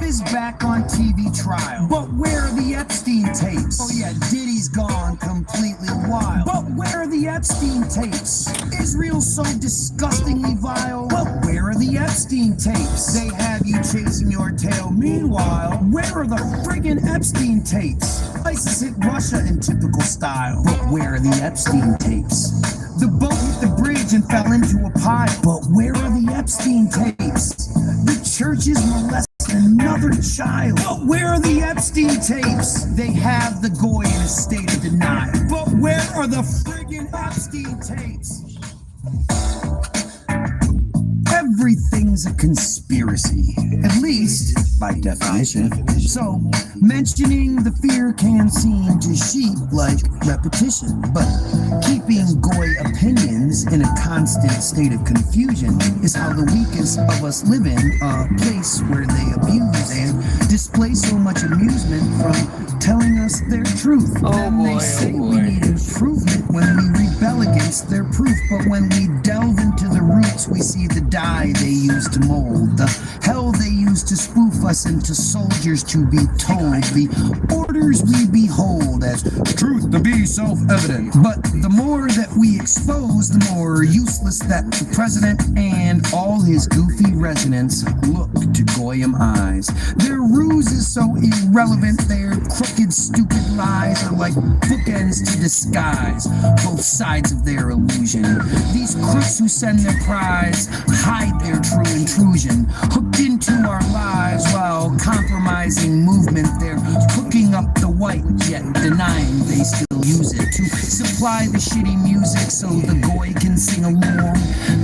is back on TV trial. But where are the Epstein tapes? Oh yeah, Diddy's gone completely wild. But where are the Epstein tapes? Israel's so disgustingly vile. But where are the Epstein tapes? They have you chasing your tail. Meanwhile, where are the friggin' Epstein tapes? ISIS hit Russia in typical style. But where are the Epstein tapes? The boat hit the bridge and fell into a pile. But where are the Epstein tapes? The churches molested another child. But where are the Epstein tapes? They have the Goyim in a state of denial. But where are the friggin' Epstein tapes? Everything's a conspiracy, at least by definition. So, mentioning the fear can seem to sheep like repetition, but keeping goy opinions in a constant state of confusion is how the weakest of us live in a place where they abuse and display so much amusement from telling us their truth. Then they say we need improvement when we rebel against their proof, but when we delve into the roots, we see the dye they use to mold, the hell they use to spoof us into soldiers to be told the orders we behold as truth to be self-evident. But the more that we expose, the more useless that the president and all his goofy residents look to Goyim eyes. Their ruse is so irrelevant, their crooked, stupid lies are like bookends to disguise both sides of their illusion. These crooks who send their prize hide their true intrusion, hooked into our lives while compromising movement. They're hooking up the white, yet denying they still use it to supply the shitty music so the goy can sing along.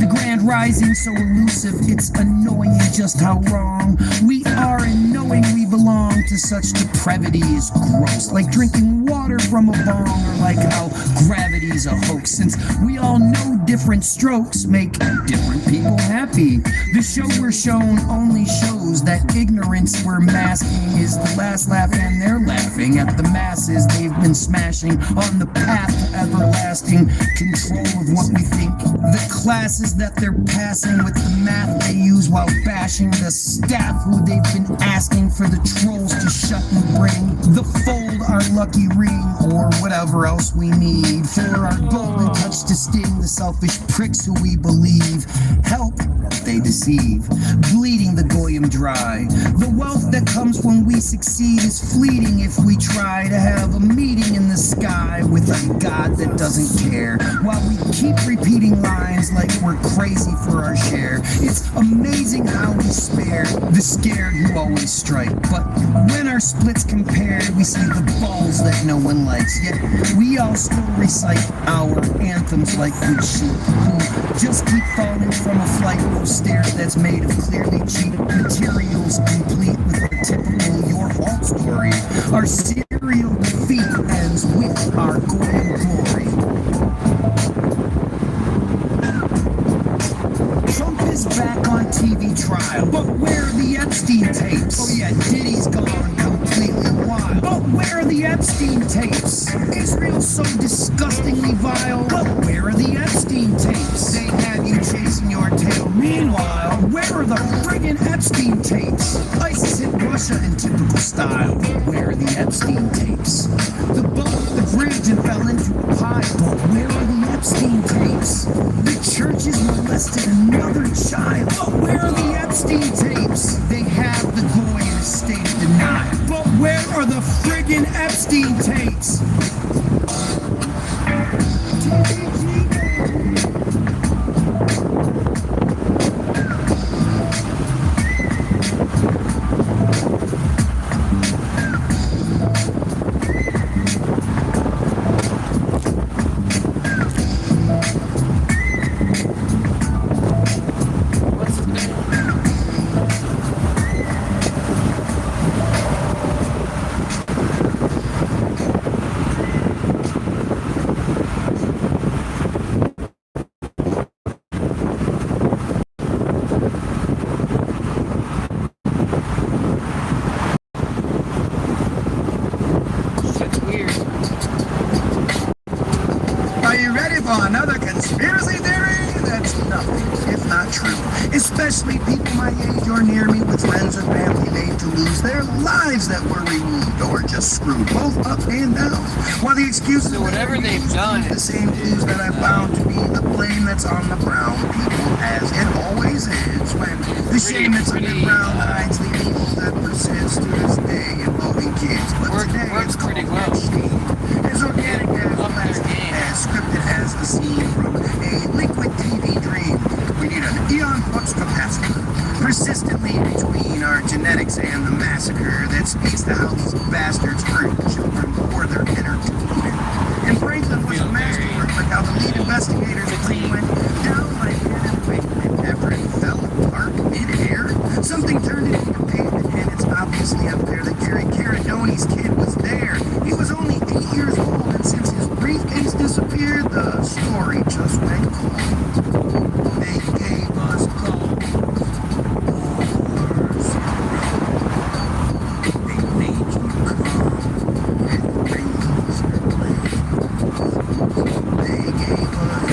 The grand rising so elusive, it's annoying just how wrong we are in knowing we belong to such depravity is gross, like drinking water from a bong, or like how gravity's a hoax, since we all know different strokes make different people happy. The show we're shown only shows that ignorance we're masking is the last laugh, and they're laughing at the masses they've been smashing on the path to everlasting control of what we think. The classes that they're passing with the math they use while bashing the staff who they've been asking for the trolls to shut and bring the fold our lucky ring or whatever else we need for our golden touch to sting the selfish pricks who we believe help they deceive, bleeding the Goyim dry. The wealth that comes when we succeed is fleeting if we try to have a meeting in the sky with a God that doesn't care, while we keep repeating lines like we're crazy for our share. It's amazing how we spare the scared who always strike, but when our splits compared, we see the balls that no one likes, yet we all still recite our anthems like good sheep who just keep falling from a flight of stairs that's made of clearly cheap materials, complete with a typical your fault story. Our serial defeat ends with our Goyim glory. Trump is back on TV trial, but where are the Epstein tapes? Oh yeah, Diddy's gone completely wild. But where are the Epstein tapes? Israel's so disgustingly vile. But where are the Epstein tapes? They have you chasing your tail. Meanwhile, where are the friggin' Epstein tapes? ISIS hit Russia in typical style. But where are the Epstein tapes? The boat hit the bridge and fell into a pile. But where are the Epstein tapes? The churches molested another child. But where are the Epstein tapes? They have the goy in a state of denial. But where are the friggin' Epstein tapes? especially people my age or near me with friends or family made to lose their lives that were removed or just screwed both up and down. While the excuses So whatever they've done, the same clues that I found to be the blame that's on the brown people, as it always is, when the shame that's underground hides the evil that persists to this day involving kids. But today works pretty well. As organic as plastic, as scripted as a scene from a liquid TV dream. We need an eon flux capacitor persistently between our genetics and the massacre that speaks to how these bastards hurt children for their entertainment. And Franklin was a masterwork, like how the lead investigator's brain went down like an after it fell apart mid-air. Something turned it into pavement, and it's obviously unfair that Gary Caradoni's kid was there. He was only 8 years old, and since his briefcase disappeared, the story just went cold. They gave us cold. They made you come and raise your blade. They gave us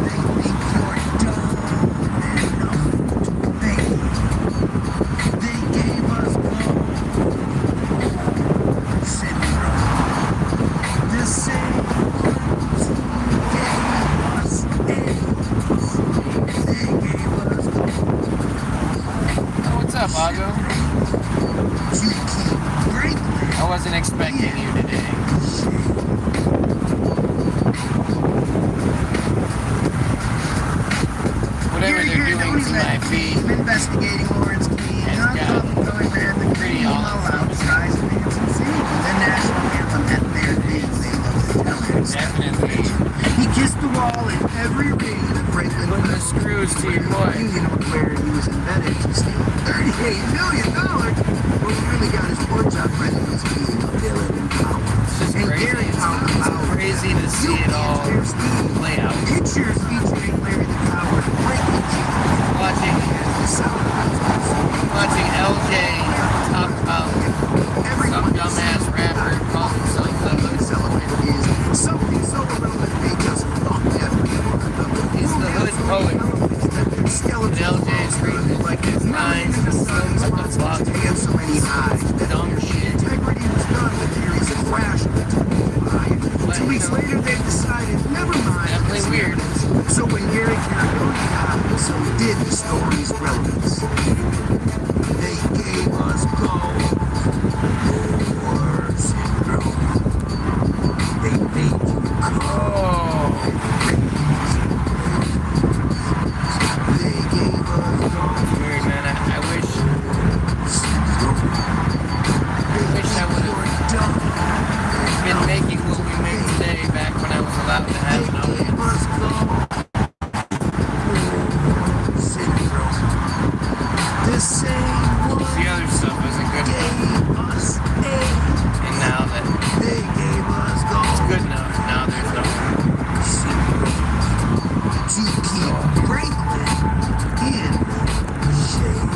they think you're dumb enough to think. They gave us syndrome. The same ones who gave us AIDS. They gave us Oh, what's up, Ago? to keep greatly. I wasn't expecting you today. Whatever they're doing to my feed. Investigating Lawrence Key. Has got pretty awesome. The national anthem at their days. They love to tell it. Definitely. He kissed the wall in every ring that Franklin Put the screws to your boy. Union where he was embedded to steal $38 million. What really got his porch out ready was being a villain in power. It's just And crazy. Gary found the power. Crazy to see it all play out. Pictures featuring Larry the Coward breaking Watching LJ talk about some dumbass rapper called himself something so irrelevant they just fucked everyone. He's the hood poet. And LJ's reading like his lines and what the fuck. So many eyes. Dumb shit. Integrity was done with theories of crash. 2 weeks later, they decided, never mind. Definitely weird. So when Gary Caradoni died, so did the story's relevance. They gave us gold war syndrome. They made you Oh. They gave us gold Weird, man. I wish I would have been making what we make today back when I was allowed to have an album. The other stuff isn't good enough. And now that it's good enough, now there's no. To keep Franklin in shade.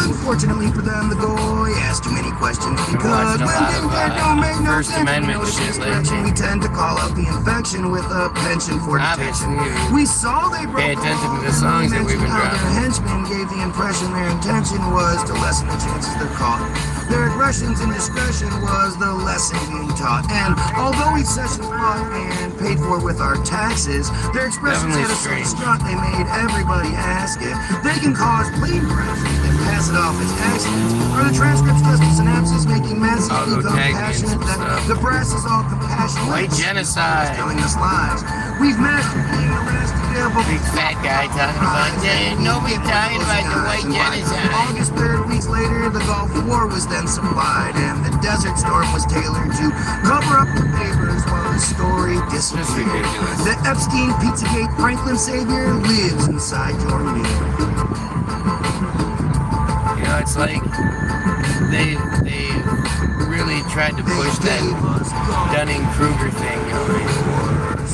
Unfortunately for them, the Goy asked too many questions because when things that don't make no First sense, Amendment we notice shit inspection, we tend to call out the infection with a pension for detection. Obviously, We saw they broke pay the attention to law, the songs that we've been how dropping. Their henchmen gave the impression their intention was to lessen the chances they're caught. Their aggression's indiscretion was the lesson being taught. And although each session fought and paid for with our taxes, their expressions had us so distraught they made everybody ask if they can cause plane crashes and pass it off as accidents. Are the transcripts just synapses making masses I'll go become tag me and passionate? some That stuff. the brass is all compassionate. White genocide. Telling us lies. We've mastered being arrested. Big fat guy talking about that. Nobody talking about the white genocide. August 3rd, weeks later, the Gulf War was then supplied, and the Desert Storm was tailored to cover up the papers while the story disappeared. ridiculous. The Epstein Pizzagate Franklin Savior lives inside your mirror. You know, it's like they really tried to push that Dunning-Kruger thing, you know,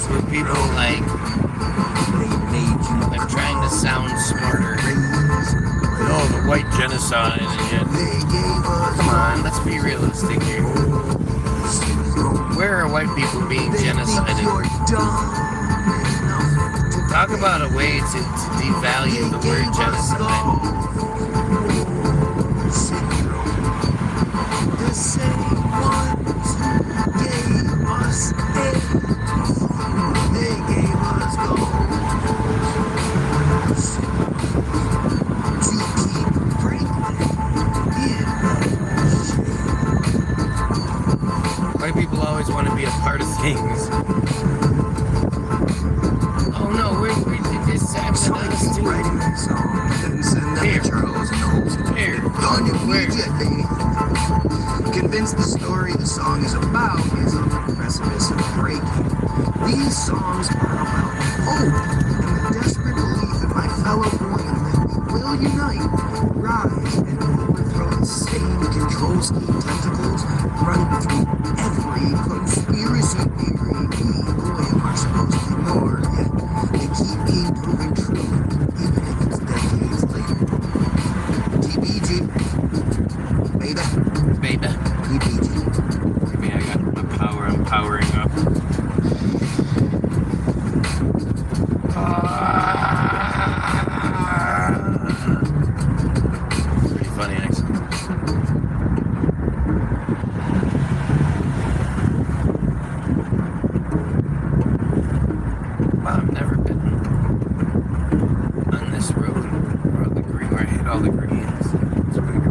where people like they're trying to sound smarter. Oh, the white genocide and yet. Come on, let's be realistic here. Where are white people being They think genocided? you're dumb enough to Talk pay about a way to devalue the word genocide. The same ones who gave us AIDS, they gave us gold to keep breathing in the White people always want to be a part of things. Oh no, we're just So savage I us keep too. writing that song and send them Here. to Charles in hopes that Here. done Where? immediately. Convinced the story the song is about is on the precipice of breaking. These songs are about hope and the desperate belief in my fellow Goyim that we will unite, rise, and overthrow the same control scheme tentacles running through every conspiracy theory we Goyim are supposed to ignore, yet they keep being proven true, even if it's decades later. TBG. Beta. Baby. TBG. Maybe I got my power. I'm powering up. Pretty funny, actually. Wow, I've never been on this road where I hit all the greens. It's weird.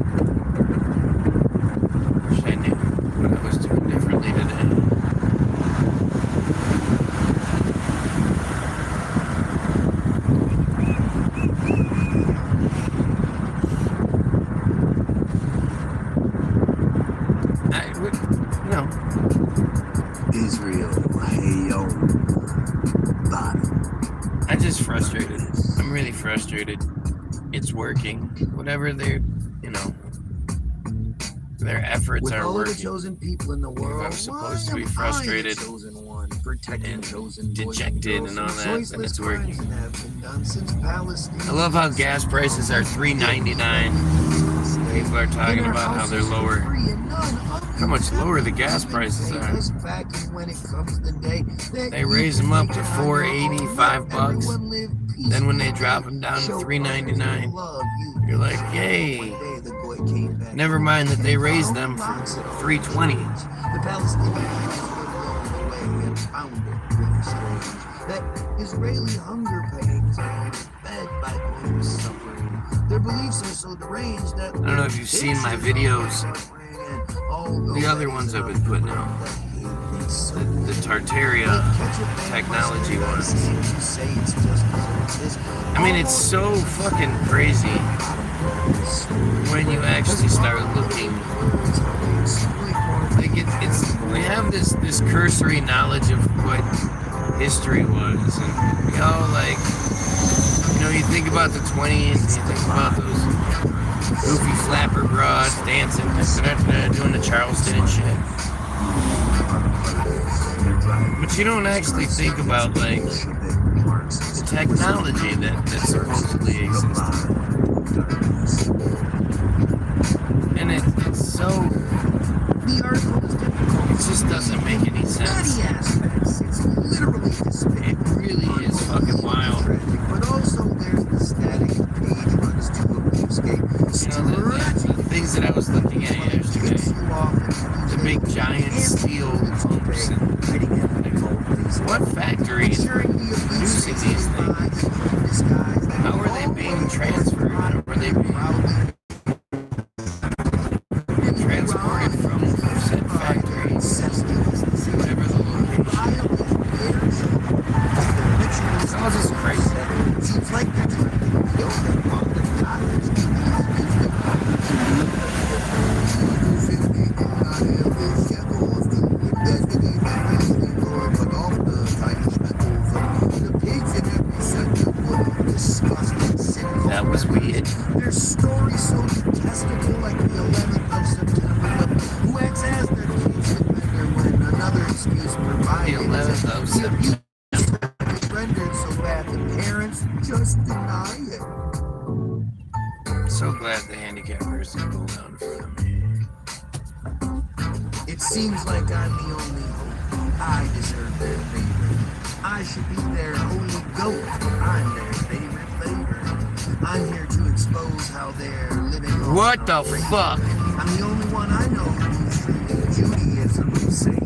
Wish I knew what I was doing differently today. No. Israel, hey yo, bottom. I'm just frustrated. I'm really frustrated. It's working. Whatever their efforts With are all of the working. chosen people in the world, I'm supposed to why be am frustrated I the chosen one, protecting and chosen dejected boys and all girls that, from and choiceless it's working. crimes that have been done since Palestine. I love how gas prices are $3.99. People are talking about how they're lower. How much lower the gas prices are. They raise them up to $4.80, $5. Then when they drop them down to $3.99, you're like, yay. Never mind that they raised them from $3.20. The Palestinians were blown away and found it really strange that Israeli hunger pangs are being fed by Goyim suffering. Their beliefs are so deranged that I don't know if you've seen my videos, the other ones I've been putting out, the Tartaria technology ones. I mean, it's so fucking crazy when you actually start looking. Like it's we have this cursory knowledge of what history was, and we all like, you think about the 20s, and you think about those goofy flapper broads dancing, doing the Charleston and shit. But you don't actually think about like the technology that supposedly exists. And it's so, it just doesn't make any sense. It really is fucking wild. But also there's the static page runs to the things that I was looking at yesterday, the big giant steel pumps, and what factory is producing these things? How are they being transferred? How are they being transported from said factories, whatever the location? It's all just crazy. Seems like they're trying to kill them on the That was weird. Their story so detestable, like the 11th of September, but who acts as their case defender when another excuse provided? The 11th of September. It's rendered so bad the parents just deny it. I'm so glad the handicapped person pulled down in front of me. It seems like I'm the only hope. I deserve their favor. I should be their holy goat. I'm their favorite flavor. I'm here to expose how they're living on What the our fuck? I'm the only one I know who's treating Judaism the same.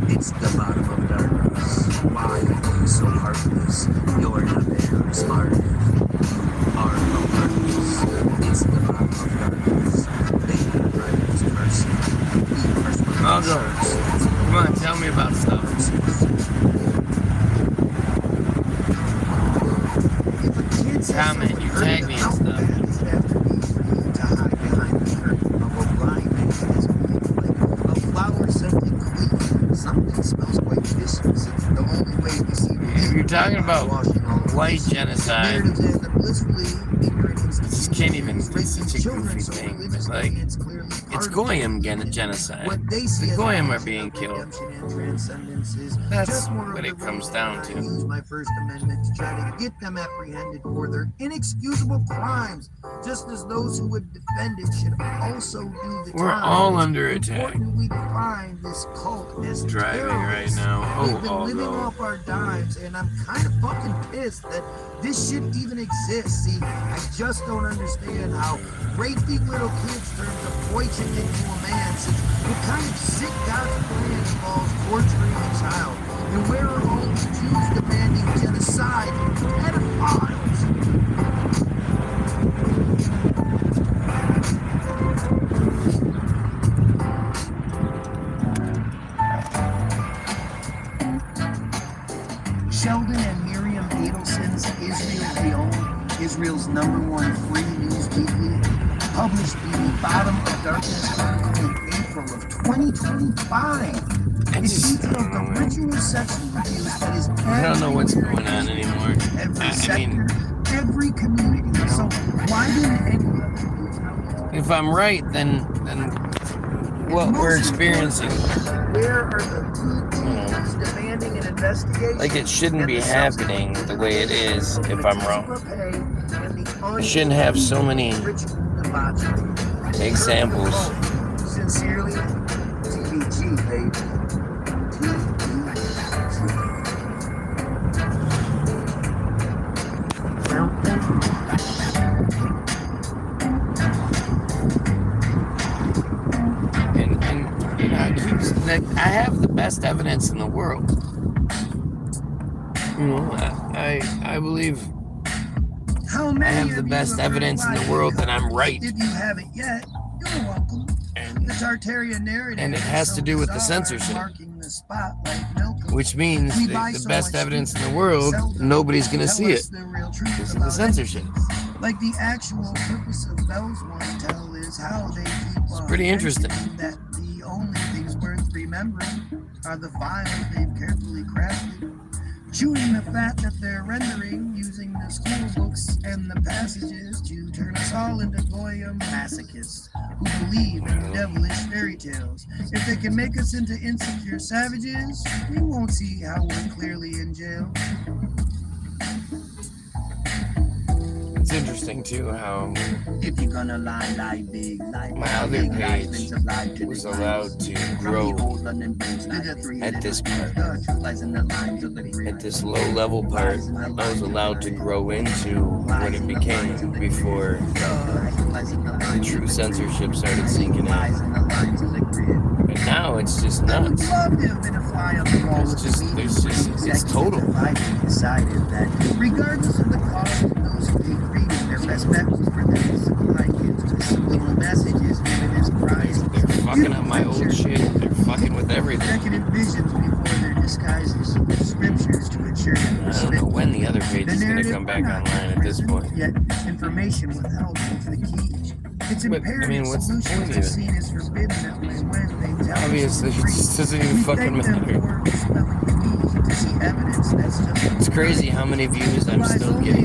It's the bottom of darkness. Why are you so heartless? You're not very smart. You are no darkness. It's the bottom of darkness. They can drive this person. I'll go. Come on, tell me about stuff. Comment, you tag me and stuff. Something smells quite vicious. It's the only way we see. If you're talking about white genocide, I just can't even. It's such a goofy thing. It's like it's Goyim genocide. The Goyim are being killed. That's what it comes down to. Use my First Amendment to try to get them apprehended for their inexcusable crimes, just as those who would defend it should also do the time. We're all under attack. We define this cult as Driving right now. We've been living off our dimes, and I'm kind of fucking pissed that this shit even exists. See, I just don't understand how raping little kids turns a boy chick into a man, since what kind of sick God's plan involves torturing a child? And where are all the Jews demanding genocide and pedophiles? Sheldon and Miriam Adelson's Israel Beyond, Israel's #1 free news weekly, published the Bottom of Darkness article in April of 2025. It detailed the ritual sexual abuse that is I don't know what's going on anymore. every sector, every community. So why didn't anyone? If I'm right, then what we're experiencing, Where are the Jews demanding an investigation? like it shouldn't be happening the way it is. If I'm wrong, we shouldn't have so many examples. Sincerely, TBG, baby. I have the best evidence in the world. I believe I have the best evidence in the world that I'm right. If you haven't yet, you're welcome. The Tartarian narrative, and it has to do with the censorship, which means the best evidence in the world, nobody's going to see it because of the censorship. Like the actual purpose of Bell's one tell is how they keep It's pretty interesting. That the only things worth remembering are the files they've carefully crafted, chewing the fat that they're rendering, using the school books and the passages to turn us all into Goyim masochists who believe in devilish fairy tales. If they can make us into insecure savages, we won't see how we're clearly in jail. It's interesting too how if you're gonna lie big, my other page was allowed to grow at this part. At this low level part, I was allowed to grow into what it became before the true censorship started sinking in. But now it's just nuts. It's total. Regardless of the cost of those who take reading, their best bet was for them to supply kids with subliminal messages given as Christ. They're fucking up my old shit. They're fucking with everything. Decadent visions before their disguises with scriptures to ensure that I don't know when the other page is going to come back online at this point. Yet information withheld is the key. It's imperative what's the solutions point are of it? seen as forbidden that when they tell us Obviously, it just doesn't even fucking matter. It's crazy how many views I'm still getting.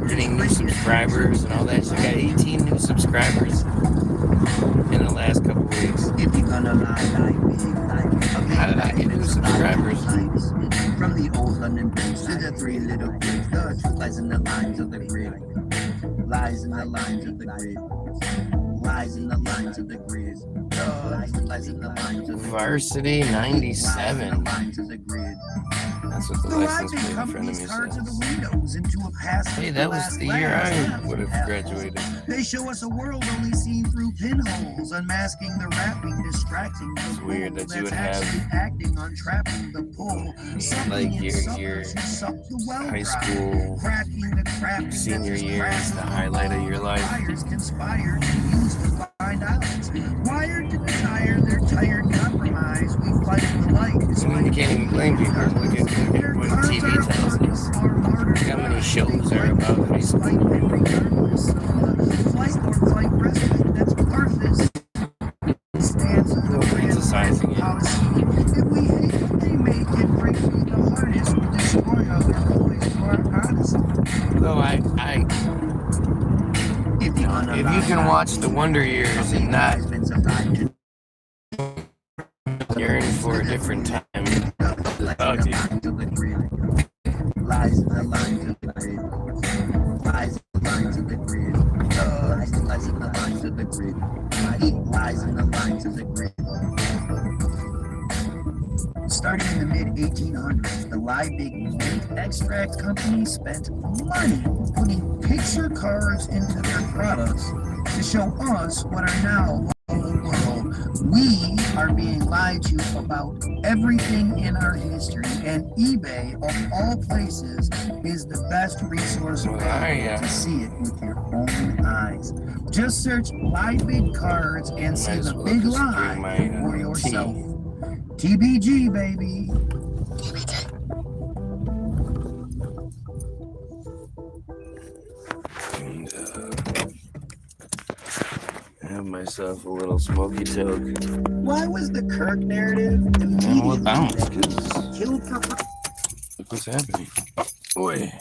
Getting new subscribers and all that shit. I got 18 new subscribers in the last couple weeks. How did I get new subscribers? From the old London Bridge to the three little kids, the truth lies in the lines of the grid. Lies in the lines of the grid. Lies in the lines of the grid. Lies in the lines of the Varsity 97. lines of the grid. That's what the The license live plate in front of me cards of the says. windows into a past. Hey, that was the year I would have graduated. They show us a world only seen through pinholes, unmasking the wrapping, distracting the It's weird that you would that's actually have acting on trapping the pull. like your Suck the well high dry, school cracking the crap senior year is the highlight of your life. Liars conspired to use to find out. Wired to desire their tired compromise, we fight the light. I mean, you can't even blame people. Look at what TV tells us. Look how many shows are about high school. Flight or flight respite, that's part of this stance of the Criticizing it. policy. If we hate, they make it break through the hardest, will destroy other boys for our honesty. Though if you can watch the Wonder Years and not yearn for a different time, oh, dude. Lies in the lines of the grid. Lies in the lines of the grid. Lies in the lines of the grid. Lies in the lines of the grid. Starting in the mid-1800s, the Liebig Milk Extract Company spent money putting picture cards into their products to show us what are now the whole world. We are being lied to about everything in our history, and eBay, of all places, is the best resource available to see it with your own eyes. Just search Liebig cards and see the big lie for yourself. TBG, baby. And I have myself a little smoky toke. Why was the Kirk narrative And we're bounced because killed for look what's happening. Boy.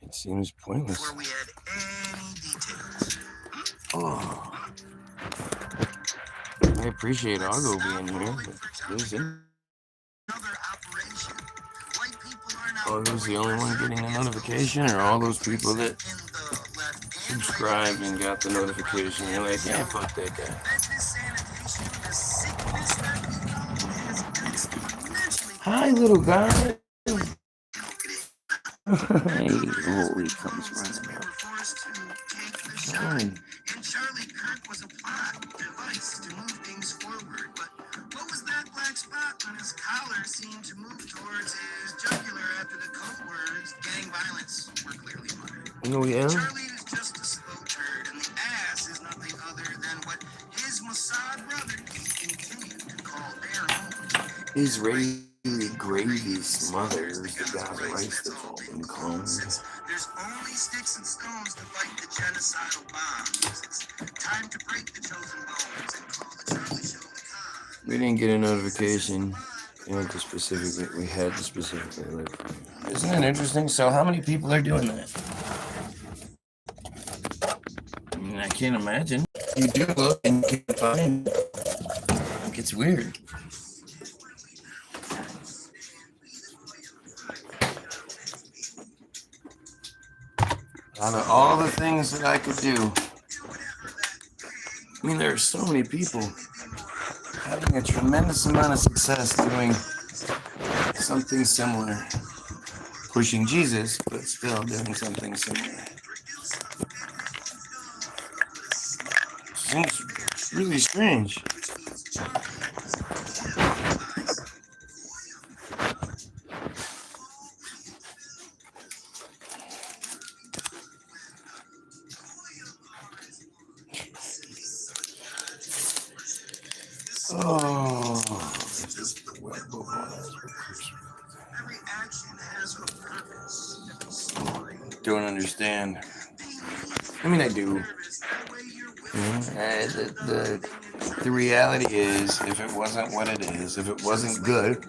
It seems pointless. before we had any details? Oh. I appreciate Argo being here, but who's it? Another operation. White people are now Oh, who's the only one getting the notification, or all those people that subscribed and got the notification? You're like, yeah, fuck that guy. Hi, little guy. Hey, oh, he comes running up. Sorry. And Charlie Kirk was a plot device to move things forward. But what was that black spot when his collar seemed to move towards his jugular after the code words gang violence were clearly muttered? Oh, yeah? Charlie is just a slow turd, and the ass is nothing other than what his Mossad brothers continue to call their own. Israeli gravy smothers the Gaza rice that's all been cloned. There's only sticks and stones to fight the genocidal bombs. It's time to break the chosen bones and call the Charlie Show the con. We didn't get a notification. We had to specifically look. Isn't it interesting? So how many people are doing that? I mean, I can't imagine. You do look and you can't find it. Like, it's weird. Out of all the things that I could do, I mean, there are so many people having a tremendous amount of success doing something similar, pushing Jesus, but still doing something similar. Seems really strange. Oh, don't understand. I mean, I do. The reality is, if it wasn't what it is, if it wasn't good,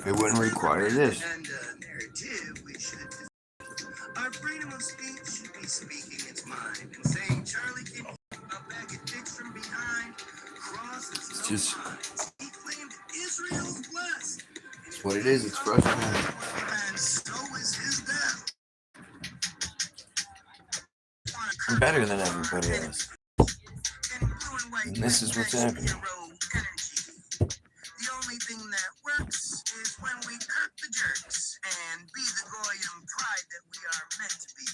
it wouldn't require this. Our freedom of speech should be speaking its mind and saying Charlie can a bag of dicks from behind crosses. It's just, He claimed Israel's blessed. it's what it is. It's frustrating. And so is his death. I'm better than everybody else. And this is what's happening. The only thing that works is when we kirk the jerks and be the Goyim pride that we are meant to be.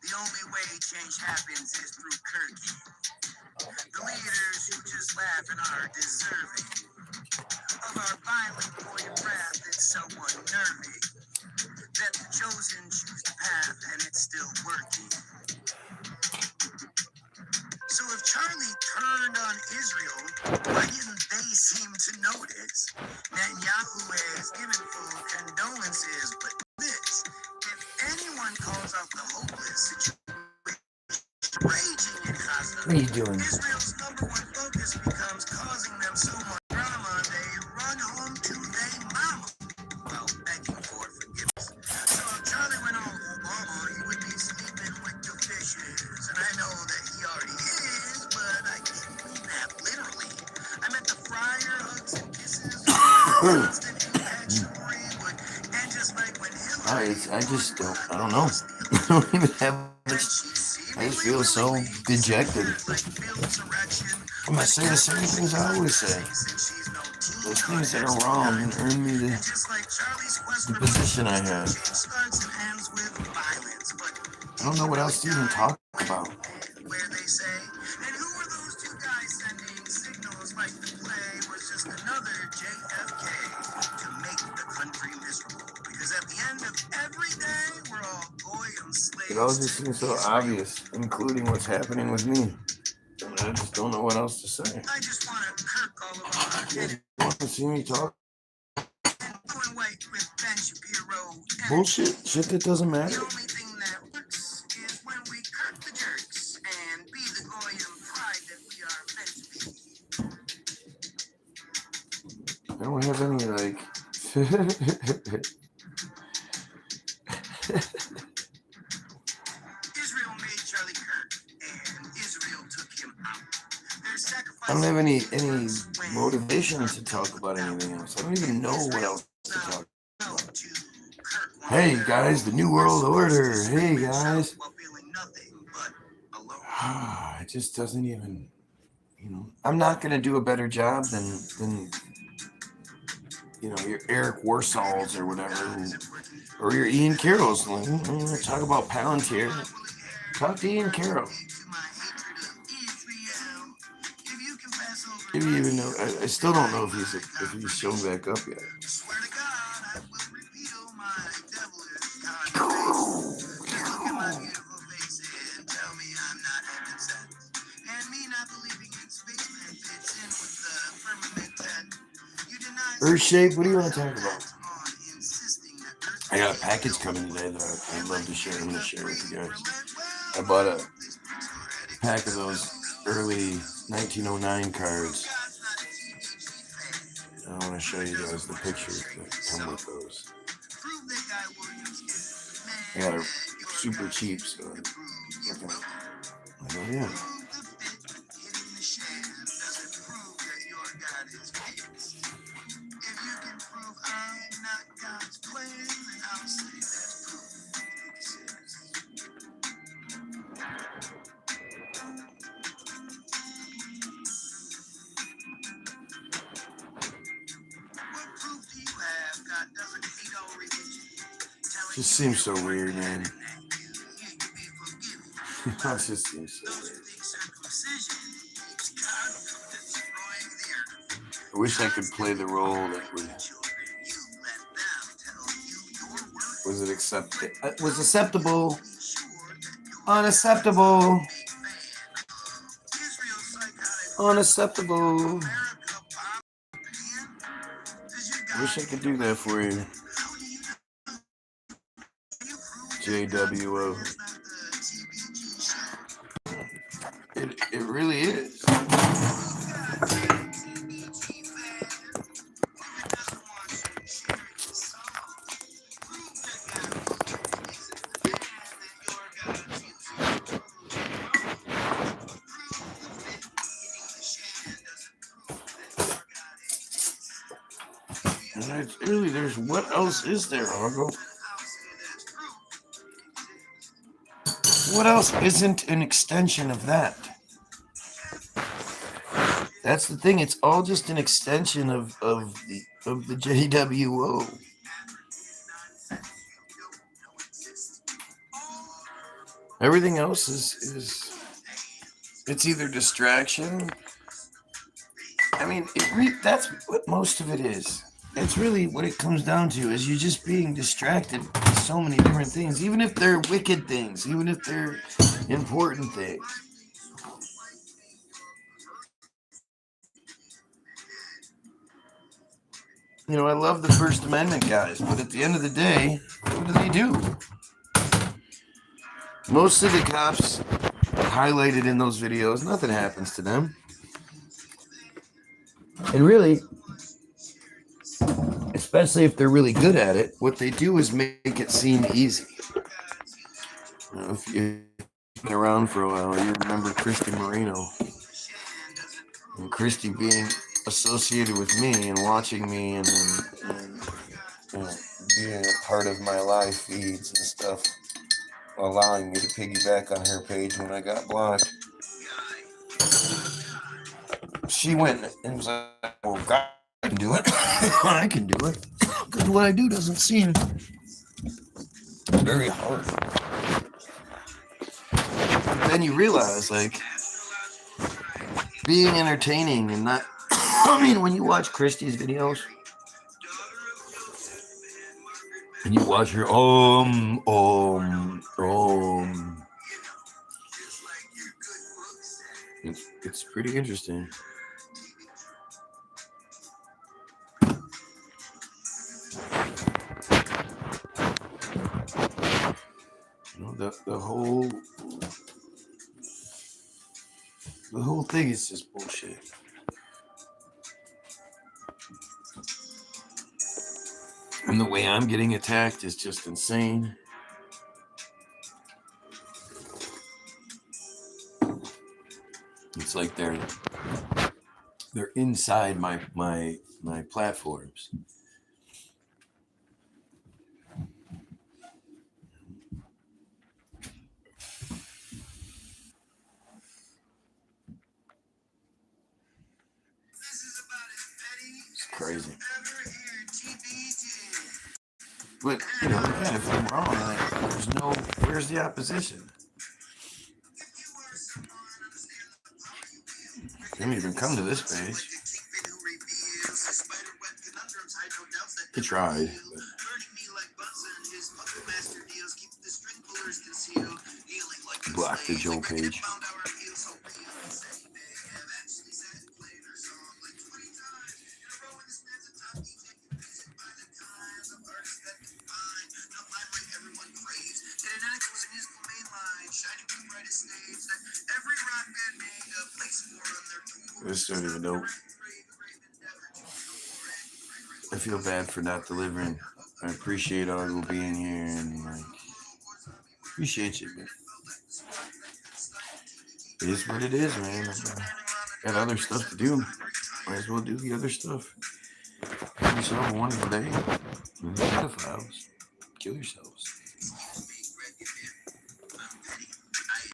The only way change happens is through kirking. The leaders who just laugh and are deserving of our violent Goyim wrath is so unnerving that the chosen choose the path and it's still working. So if Charlie turned on Israel, why didn't they seem to notice? Netanyahu has given full condolences, but this, if anyone calls out the hopeless situation raging in Gaza, What are you doing? Israel's number one focus becomes causing them so much drama, they run home to their mama while begging for forgiveness. So if Charlie went all Obama, he would be sleeping with the fishes. And I know that he already is, but I didn't mean that literally. I meant the fryer hugs and kisses, constant impact story would end just like when Hillary. I don't know. I don't even have much. I just feel so dejected. I'm gonna say the same things I always say. Those things that are wrong and earn me the position I have. I don't know what else to even talk about. Where they say, and who were those two guys sending signals like the play was just another JFK to make the country miserable? Because at the end of every day, we're all Goyim slaves. It all just seems so obvious, including what's happening with me. And I just don't know what else to say. I just want to kirk all of our You want to see me talk and white with Ben Shapiro. bullshit? Shit that doesn't The matter? only thing that works is when we kirk the jerks and be the Goyim pride that we are meant to be. I don't have any, like... Israel made Charlie Kirk, and Israel took him out. Their sacrifice I don't have any motivation to talk about anything else. I don't even know what else to talk about. to Kirk Hey guys, the New World Order. Hey guys. while feeling nothing but alone. It just doesn't even, I'm not going to do a better job than your Eric Warsaw's or whatever, or your Ian Carroll's. Talk about Palantir. Talk to Ian Carroll. Maybe even know. I still don't know if he's shown back up yet. Swear to God, I will repeat my devilish conversations. Just look at my beautiful face and tell me I'm not having sex. And me not believing in spaceman fits in with the firmament that you deny. Earth shape. What do you want to talk about? On insisting that Earth I got a package coming today that I'd love to share. I'm going to share with you guys. I bought a pack of those early 1909 cards. I want to show you guys the pictures that come with those. I got it super cheap, so I go, yeah. Just seems so weird, man. It just seems so weird. I wish I could play the role that was acceptable, unacceptable. I wish I could do that for you. JWO. It really is. It's really, there's, what else is there, Argo? What else isn't an extension of that? That's the thing. It's all just an extension of the JWO. Everything else is it's either distraction. I mean, that's what most of it is. It's really what it comes down to, is you're just being distracted by so many different things, even if they're wicked things, even if they're important things. You know, I love the First Amendment guys, but at the end of the day, what do they do? Most of the cops highlighted in those videos, nothing happens to them. And really, especially if they're really good at it, what they do is make it seem easy. You know, if you've been around for a while, you remember Christy Moreno. And Christy being associated with me and watching me and you know, being a part of my live feeds and stuff, allowing me to piggyback on her page when I got blocked. She went and was like, well, God, I can do it. I can do it. Because what I do doesn't seem very hard. But then you realize, like, being entertaining and not, I mean, when you watch Christy's videos, and you watch her, it's pretty interesting. You know, the whole thing is just bullshit. And the way I'm getting attacked is just insane. It's like they're inside my platforms. It's crazy. But, you know, again, if I'm wrong, like, where's the opposition? They didn't even come to this page. He tried. Block the Joe page. This don't even know. I feel bad for not delivering. I appreciate Argo being here and like appreciate you, man. It is what it is, man. Got other stuff to do. Might as well do the other stuff. Have yourself a wonderful day. Live the files. Kill yourself.